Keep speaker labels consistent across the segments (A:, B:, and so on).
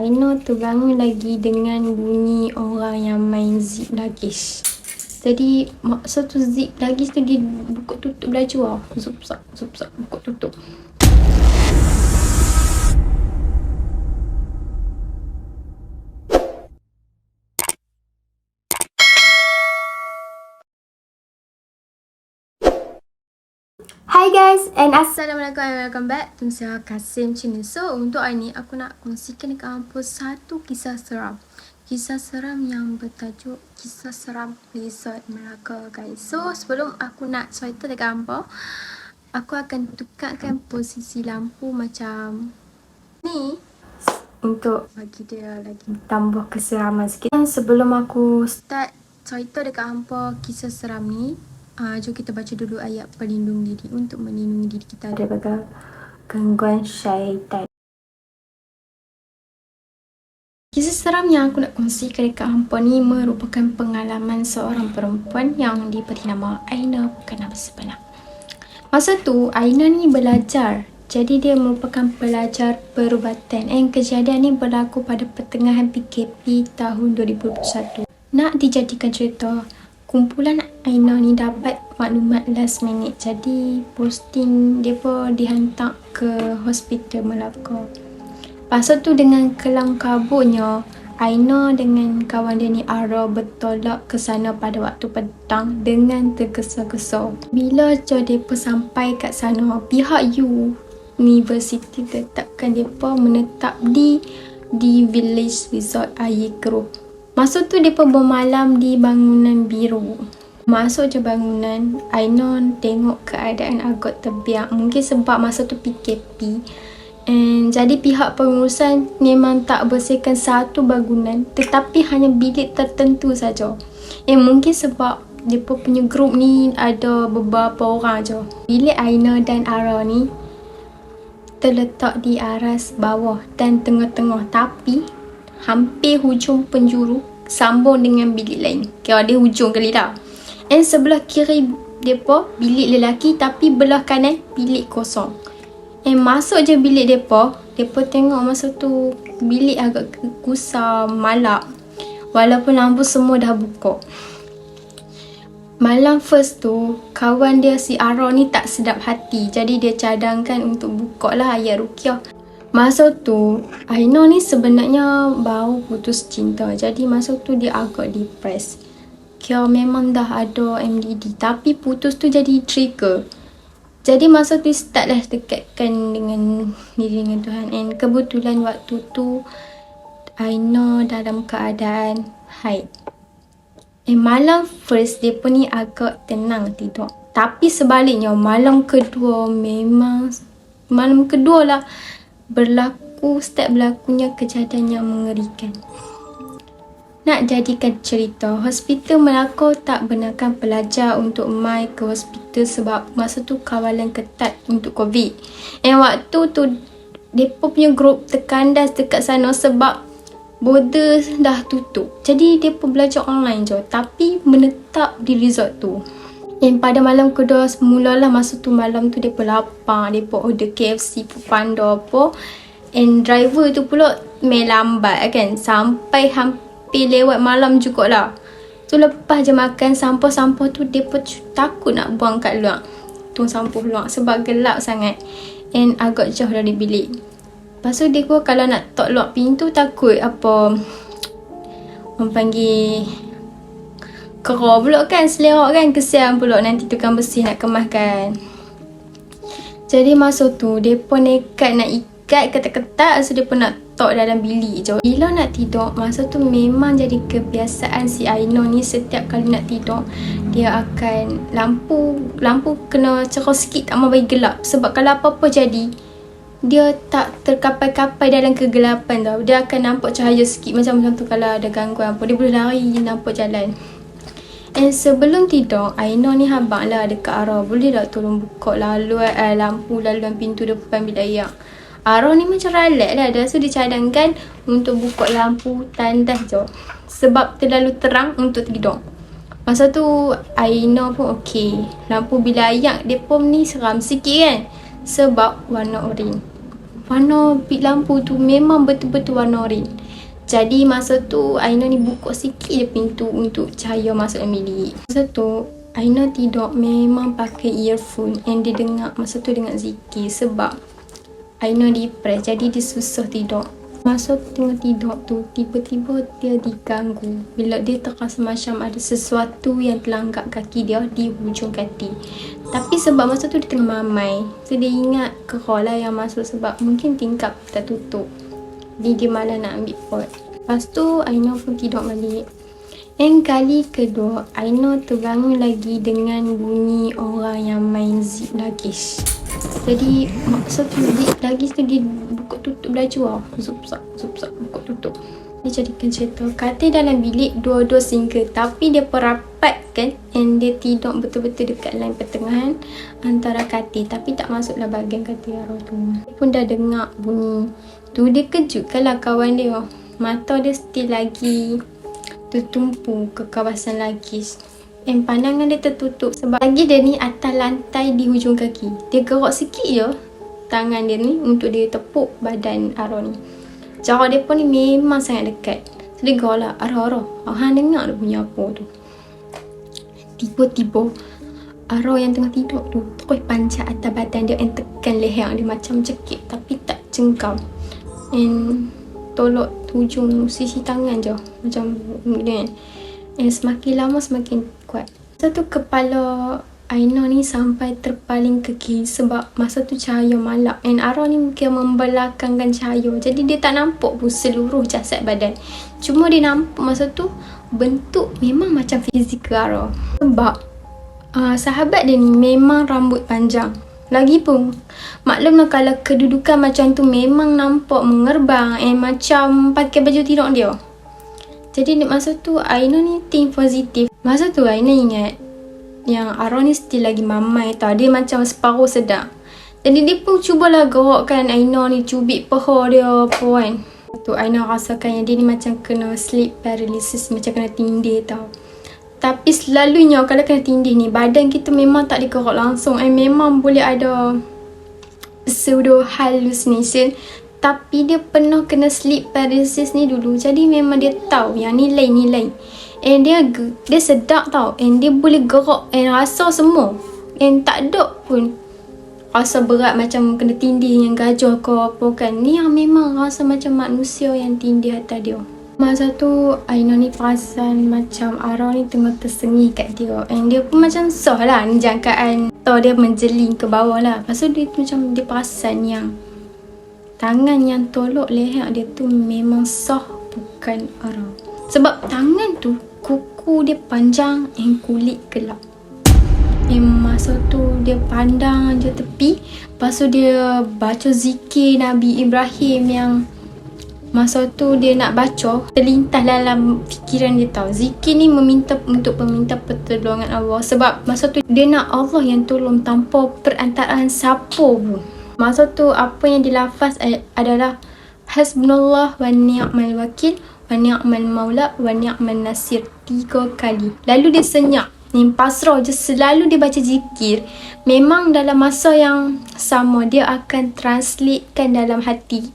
A: Aina terbangun lagi dengan bunyi orang yang main zip lagis. Jadi masa tu zip lagis tu dia buka tutup laju lah. Zup sak buka tutup. Hi guys and Assalamualaikum and welcome back to saya Kasim channel. So untuk hari ni aku nak kongsikan dengan hampa satu kisah seram. Kisah seram yang bertajuk Kisah Seram Resort Melaka guys. So sebelum aku nak cerita dekat hampa, aku akan tukarkan posisi lampu macam ni untuk bagi dia lagi tambah keseraman sikit. Dan sebelum aku start cerita dekat hampa kisah seram ni, jom kita baca dulu ayat pelindung diri untuk melindungi diri kita daripada gangguan syaitan. Kisah seram yang aku nak kongsikan dekat hampa ni merupakan pengalaman seorang perempuan yang diberi nama Aina, bukan nama sebenar. Masa tu Aina ni belajar, jadi dia merupakan pelajar perubatan. Kejadian ni berlaku pada pertengahan PKP tahun 2021. Nak dijadikan cerita, kumpulan Aina ni dapat maklumat last minute. Jadi posting mereka dihantar ke hospital Melaka. Pasal tu dengan kelam kaburnya, Aina dengan kawan dia ni Ara bertolak ke sana pada waktu petang dengan tergesa-gesa. Bila mereka sampai kat sana, pihak University tetapkan mereka menetap di Village Resort Air Keruh. Masa tu mereka bermalam di bangunan biru. Masuk je bangunan, Aina tengok keadaan agak terbiak. Mungkin sebab masa tu PKP. Jadi pihak pengurusan memang tak bersihkan satu bangunan, tetapi hanya bilik tertentu saja. Mungkin sebab mereka punya grup ni ada beberapa orang je. Bilik Aina dan Ara ni terletak di aras bawah dan tengah-tengah, tapi hampir hujung penjuru sambung dengan bilik lain. Kira dia hujung kali dah. Sebelah kiri mereka bilik lelaki, tapi belah kanan bilik kosong. Masuk je bilik mereka tengok masa tu bilik agak kusam, malap. Walaupun lampu semua dah buka. Malam first tu, kawan dia si Ara ni tak sedap hati. Jadi dia cadangkan untuk buka lah ayat ruqyah. Masa tu, Aina ni sebenarnya baru putus cinta. Jadi masa tu dia agak depressed. Kira memang dah ada MDD, tapi putus tu jadi trigger. Jadi masa tu startlah dekatkan dengan diri dengan Tuhan. Kebetulan waktu tu Aina dalam keadaan haid. Malam first dia pun ni agak tenang tidur. Tapi sebaliknya malam kedua lah start berlakunya kejadian yang mengerikan. Nak jadikan cerita, hospital Melaka tak benarkan pelajar untuk mai ke hospital sebab masa tu kawalan ketat untuk COVID. Waktu tu mereka punya grup terkandas dekat sana sebab border dah tutup. Jadi mereka belajar online je, tapi menetap di resort tu. Pada malam kedua, mulalah masa tu malam tu mereka lapar, mereka order KFC, Panda apa. Driver tu pula main lambat kan, sampai hampir lewat malam jugalah. Tu lepas je makan, sampah-sampah tu mereka takut nak buang kat luar. Tong sampah luar sebab gelap sangat. Agak jauh dari bilik. Lepas tu dia kalau nak tok lock pintu takut apa orang panggil kerah pula kan, selerak kan, kesian pula nanti tukang bersih nak kemaskan. Jadi masa tu mereka nekat nak ikat ketat-ketat, so mereka nak tok dalam bilik je. Bila nak tidur, masa tu memang jadi kebiasaan si Aina ni, setiap kali nak tidur dia akan lampu kena cerah sikit, tak mau bagi gelap. Sebab kalau apa-apa jadi, dia tak terkapai-kapai dalam kegelapan tau. Dia akan nampak cahaya sikit. Macam tu kalau ada gangguan apa, dia boleh lari nampak jalan. Sebelum tidur, Aina ni habang lah dekat Ara, boleh tak tolong buka lampu laluan pintu depan bilik air. Ara ni macam ralat lah dah, so dia cadangkan untuk buka lampu tandas je sebab terlalu terang untuk tidur. Masa tu Aina pun okey. Lampu bilik air dia pun ni seram sikit kan, sebab warna oranye. warna bit lampu tu memang betul-betul warna oren. Jadi masa tu Aina ni buka sikit je pintu untuk cahaya masuk dalam bilik. Masa tu Aina tidur memang pakai earphone and dia dengar, masa tu dengar zikir sebab Aina depress, jadi dia susah tidur. Masa tengah tidur tu, tiba-tiba dia diganggu bila dia terasa macam ada sesuatu yang terlanggar kaki dia di hujung kaki. Tapi sebab masa tu dia tengah mamai, so dia ingat kerah lah yang masuk sebab mungkin tingkap tak tutup. Dia malah nak ambil pot. Lepas tu Aina pun tidur balik. Yang kali kedua, Aina terbangun lagi dengan bunyi orang yang main zip lagis. Jadi masa tu zip lagis tu dia buka tutup baju zupsak buka tutup. Dia jadikan cerita katil dalam bilik dua-dua single, tapi dia perapatkan and dia tidur betul-betul dekat line pertengahan antara katil, tapi tak masuklah bahagian katil arwah tu. Dia pun dah dengar bunyi tu, dia kejutkan lah kawan dia. Mata dia still lagi tertumpu ke kawasan lagis. Pandangan dia tertutup sebab lagi dia ni atas lantai di hujung kaki. Dia gerak sikit je tangan dia ni untuk dia tepuk badan arwah ni. Jarak dia pun ni memang sangat dekat. So dia gerak lah, arwah. Hang dengar dia bunyi apa tu. Tiba-tiba arwah yang tengah tidur tu terus panjat atas badan dia and tekan leher dia macam cekik tapi tak cengkam. And tolak hujung sisi tangan je macam ni. And semakin lama semakin kuat. Masa tu kepala Aina ni sampai terpaling ke kiri sebab masa tu cahaya malap. And arwah ni mungkin membelakangkan cahaya. Jadi dia tak nampak pun seluruh jasad badan. Cuma dia nampak masa tu bentuk memang macam fizikal arwah. Sebab sahabat dia ni memang rambut panjang. Lagipun maklumlah kalau kedudukan macam tu memang nampak mengerbang and macam pakai baju tidur dia. Jadi masa tu Aina ni think positif. Masa tu Aina ingat yang arwah ni still lagi mamai tau. Dia macam separuh sedar. Jadi dia pun cubalah gerakkan Aina ni, cubit paha dia apa kan. Tu Aina rasakan yang dia ni macam kena sleep paralysis, macam kena tindih tau. Tapi selalunya kalau kena tindih ni, badan kita memang tak digerak langsung. Memang boleh ada pseudo hallucination. Tapi dia pernah kena sleep paralysis ni dulu. Jadi memang dia tahu yang nilai-nilai. And dia sedap tau. And dia boleh gerak and rasa semua. And tak ada pun rasa berat macam kena tindih yang gajah ke apa kan. Ni yang memang rasa macam manusia yang tindih atas dia. Masa tu Aina ni perasan macam arwah ni tengah tersengih kat dia. And dia pun macam sah lah ni jangkaan. Tahu dia menjeling ke bawah lah. Lepas tu dia macam dia perasan yang tangan yang tolak leher dia tu memang sah bukan arwah. Sebab tangan tu kuku dia panjang and kulit gelap. Masa tu dia pandang je tepi. Lepas tu dia baca zikir Nabi Ibrahim yang masa tu dia nak baca, terlintas dalam fikiran dia tahu. Zikir ni meminta pertolongan Allah. Sebab masa tu dia nak Allah yang tolong tanpa perantaraan siapa pun. Masa tu apa yang dilafaz adalah Hasbunallah wa ni'mal wakil wa ni'mal maula wa ni'mal nasir 3 kali. Lalu dia senyap. Pasrah je, selalu dia baca zikir. Memang dalam masa yang sama dia akan translatekan dalam hati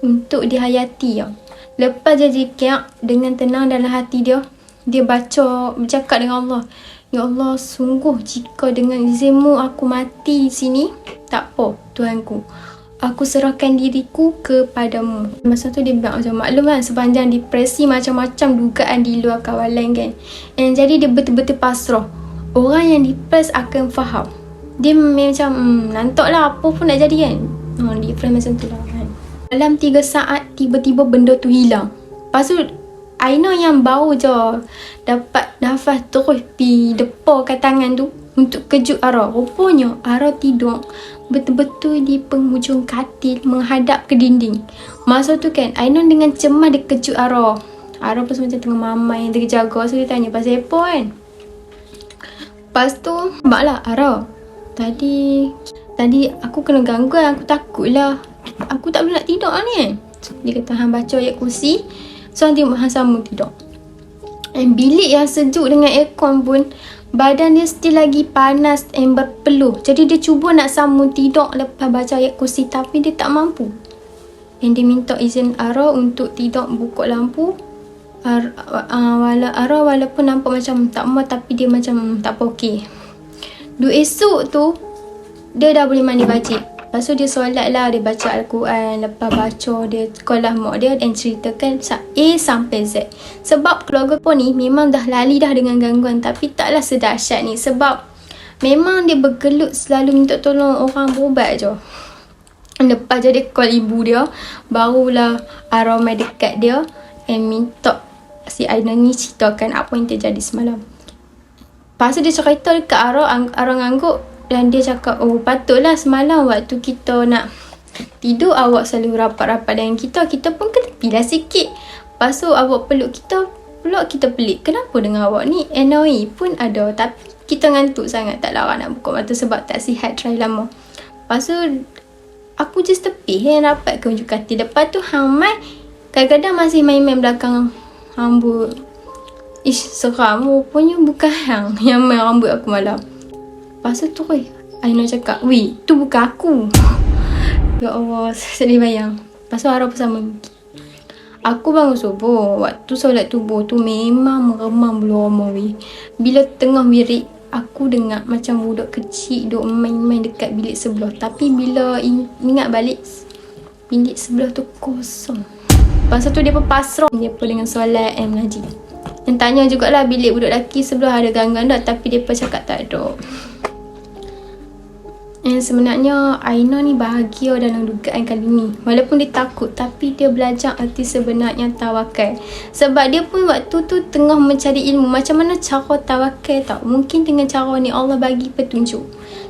A: untuk dihayati ya. Lepas dia zikir dengan tenang dalam hati dia, dia baca, bercakap dengan Allah. Ya Allah, sungguh jika dengan izinmu aku mati di sini, tak apa Tuhanku. Aku serahkan diriku kepadamu. Masa tu dia bilang macam maklum kan, sepanjang depresi macam-macam dugaan di luar kawalan kan. And jadi dia betul-betul pasrah. Orang yang depres akan faham. Dia macam nantok lah apa pun nak jadi kan. Different macam tu lah kan. Dalam 3 saat tiba-tiba benda tu hilang. Lepas tu Aina yang bau je dapat nafas terus pergi deparkan tangan tu untuk kejut arwah. Rupanya arwah tidur betul-betul di penghujung katil menghadap ke dinding. Masa tu kan Aina dengan cemas dia kejut arwah. Arwah pun macam tengah mamai yang terjaga. So dia tanya pasal apa kan. Lepas tu maklah arwah, Tadi aku kena gangguan, aku takut lah. Aku tak boleh nak tidur ni kan. Dia kata hang baca ayat kursi. So nanti hang sambung tidur. And bilik yang sejuk dengan aircon pun badan dia still lagi panas and berpeluh. Jadi dia cuba nak sambung tidur lepas baca ayat kursi tapi dia tak mampu. And dia minta izin Ara untuk tidak buka lampu. Ara walaupun nampak macam tak mau, tapi dia macam tak apa okey. Esok tu dia dah boleh mandi wajib. Lepas tu dia solat lah, dia baca Al-Quran. Lepas baca dia call lah mak dia dan ceritakan A sampai Z. Sebab keluarga pun ni memang dah lali dah dengan gangguan, tapi taklah sedahsyat ni. Sebab memang dia bergelut selalu minta tolong orang berubat je. Lepas je dia call ibu dia, barulah Ara mai dekat dia and minta si Aina ni ceritakan apa yang terjadi semalam. Lepas tu dia cerita dekat Ara ngangguk. Dan dia cakap, oh patutlah semalam waktu kita nak tidur, awak selalu rapat-rapat dengan kita. Kita pun ketepilah sikit. Lepas tu awak peluk kita pelik. Kenapa dengan awak ni? NOE pun ada. Tapi kita ngantuk sangat, tak larat nak buka mata sebab tak sihat try lama. Lepas tu aku just tepi rapat ke unjuk hati. Lepas tu Hang Mai kadang-kadang masih main-main belakang rambut. Ish, seram. Rupanya bukan Hang yang main rambut aku malam. Lepas tu Aina cakap, weh, tu bukan aku. Ya Allah, sedih bayang. Lepas tu Ara bersama aku bangun subuh. Waktu solat subuh tu memang meremang bulu roma weh. Bila tengah wirid, aku dengar macam budak kecil duk main-main dekat bilik sebelah. Tapi bila ingat balik, bilik sebelah tu kosong. Lepas tu dia pun pasrah dia pun dengan solat and mengaji. Dan tanya jugalah bilik budak lelaki sebelah ada gangguan tak, tapi dia pun cakap tak ada. Dan sebenarnya Aina ni bahagia dalam dugaan kali ni. Walaupun dia takut, tapi dia belajar arti sebenarnya tawakal. Sebab dia pun waktu tu tengah mencari ilmu macam mana cara tawakal tau. Mungkin dengan cara ni Allah bagi petunjuk.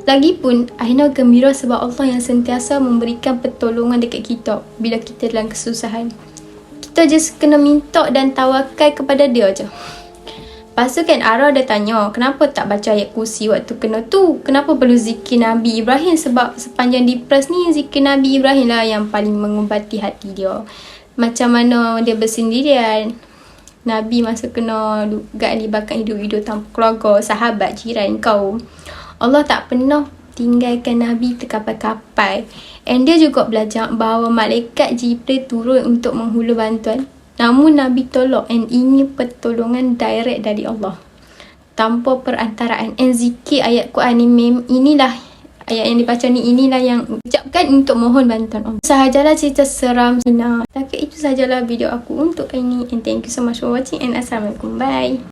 A: Lagipun Aina gembira sebab Allah yang sentiasa memberikan pertolongan dekat kita bila kita dalam kesusahan. Kita just kena minta dan tawakal kepada dia je. Lepas tu kan Ara dah tanya, kenapa tak baca ayat kursi waktu kena tu? Kenapa perlu zikir Nabi Ibrahim? Sebab sepanjang depres ni, zikir Nabi Ibrahim lah yang paling mengubati hati dia. Macam mana dia bersendirian. Nabi masa kena gak libatkan hidup-hidup tanpa keluarga, sahabat, jiran, kaum. Allah tak pernah tinggalkan Nabi terkapai-kapai. And dia juga belajar bahawa malaikat Jibril turun untuk menghulu bantuan. Namun Nabi tolong, and ini pertolongan direct dari Allah tanpa perantaraan. And zikir ayat Quran ni, inilah ayat yang dibaca ni, inilah yang ucapkan untuk mohon bantuan Allah. Sahajalah cerita seram Sina. Tapi itu sahajalah video aku untuk hari ni. And thank you so much for watching and Assalamualaikum. Bye.